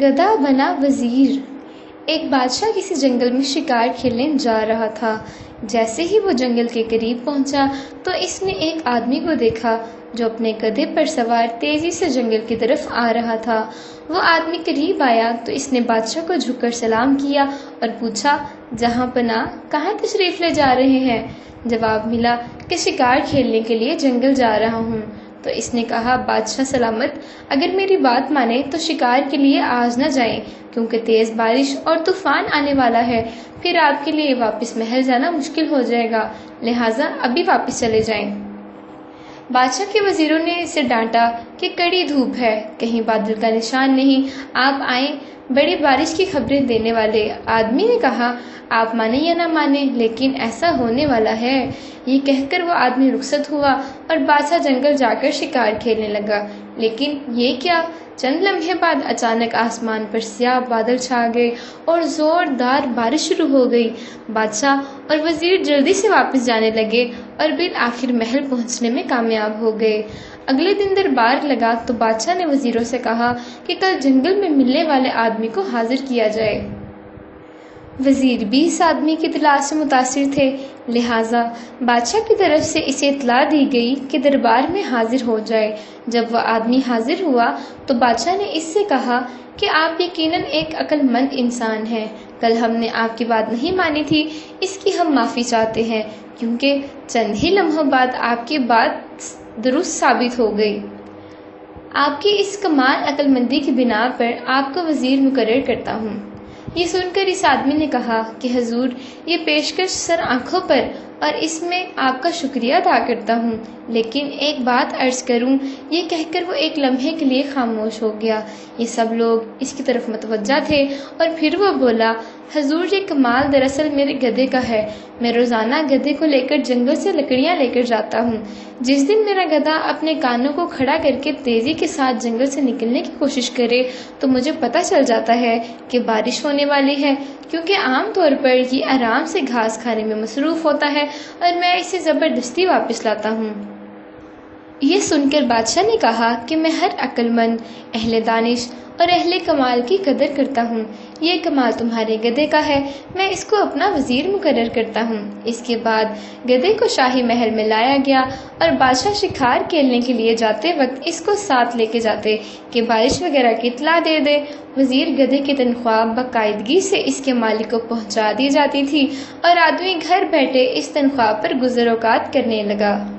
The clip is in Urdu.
گدھا بنا وزیر۔ ایک بادشاہ کسی جنگل میں شکار کھیلنے جا رہا تھا۔ جیسے ہی وہ جنگل کے قریب پہنچا تو اس نے ایک آدمی کو دیکھا جو اپنے گدھے پر سوار تیزی سے جنگل کی طرف آ رہا تھا۔ وہ آدمی قریب آیا تو اس نے بادشاہ کو جھک کر سلام کیا اور پوچھا، جہاں پناہ کہاں تشریف لے جا رہے ہیں؟ جواب ملا کہ شکار کھیلنے کے لیے جنگل جا رہا ہوں۔ تو اس نے کہا، بادشاہ سلامت، اگر میری بات مانیں تو شکار کے لیے آج نہ جائیں، کیونکہ تیز بارش اور طوفان آنے والا ہے، پھر آپ کے لیے واپس محل جانا مشکل ہو جائے گا، لہٰذا ابھی واپس چلے جائیں۔ بادشاہ کے وزیروں نے اسے ڈانٹا کہ کڑی دھوپ ہے، کہیں بادل کا نشان نہیں، آپ آئیں بڑی بارش کی خبریں دینے والے۔ آدمی نے کہا، آپ مانیں یا نہ مانیں لیکن ایسا ہونے والا ہے۔ یہ کہہ کر وہ آدمی رخصت ہوا اور بادشاہ جنگل جا کر شکار کھیلنے لگا۔ لیکن یہ کیا، چند لمحے بعد اچانک آسمان پر سیاہ بادل چھا گئے اور زوردار بارش شروع ہو گئی۔ بادشاہ اور وزیر جلدی سے واپس جانے لگے اور بالآخر محل پہنچنے میں کامیاب ہو گئے۔ اگلے دن دربار لگا تو بادشاہ نے وزیروں سے کہا کہ کل جنگل میں ملنے والے آدمی کو حاضر کیا جائے۔ وزیر بھی اس آدمی کی اطلاع سے متاثر تھے، لہٰذا بادشاہ کی طرف سے اسے اطلاع دی گئی کہ دربار میں حاضر ہو جائے۔ جب وہ آدمی حاضر ہوا تو بادشاہ نے اس سے کہا کہ آپ یقیناً ایک عقل مند انسان ہیں۔ کل ہم نے آپ کی بات نہیں مانی تھی، اس کی ہم معافی چاہتے ہیں، کیونکہ چند ہی لمحوں بعد آپ کی بات درست ثابت ہو گئی۔ آپ کی اس کمال عقل مندی کی بنا پر آپ کو وزیر مقرر کرتا ہوں۔ یہ سن کر اس آدمی نے کہا کہ حضور، یہ پیشکش سر آنکھوں پر اور اس میں آپ کا شکریہ ادا کرتا ہوں، لیکن ایک بات عرض کروں۔ یہ کہہ کر وہ ایک لمحے کے لیے خاموش ہو گیا۔ یہ سب لوگ اس کی طرف متوجہ تھے اور پھر وہ بولا، حضور، یہ کمال دراصل میرے گدھے کا ہے۔ میں روزانہ گدھے کو لے کر جنگل سے لکڑیاں لے کر جاتا ہوں۔ جس دن میرا گدھا اپنے کانوں کو کھڑا کر کے تیزی کے ساتھ جنگل سے نکلنے کی کوشش کرے تو مجھے پتہ چل جاتا ہے کہ بارش ہونے والی ہے، کیونکہ عام طور پر یہ آرام سے گھاس کھانے میں مصروف ہوتا ہے اور میں اسے زبردستی واپس لاتا ہوں۔ یہ سن کر بادشاہ نے کہا کہ میں ہر عقل مند، اہل دانش اور اہل کمال کی قدر کرتا ہوں۔ یہ کمال تمہارے گدھے کا ہے، میں اس کو اپنا وزیر مقرر کرتا ہوں۔ اس کے بعد گدھے کو شاہی محل میں لایا گیا اور بادشاہ شکار کھیلنے کے لیے جاتے وقت اس کو ساتھ لے کے جاتے کہ بارش وغیرہ کی اطلاع دے دے۔ وزیر گدھے کی تنخواہ باقاعدگی سے اس کے مالک کو پہنچا دی جاتی تھی اور آدمی گھر بیٹھے اس تنخواہ پر گزر اوقات کرنے لگا۔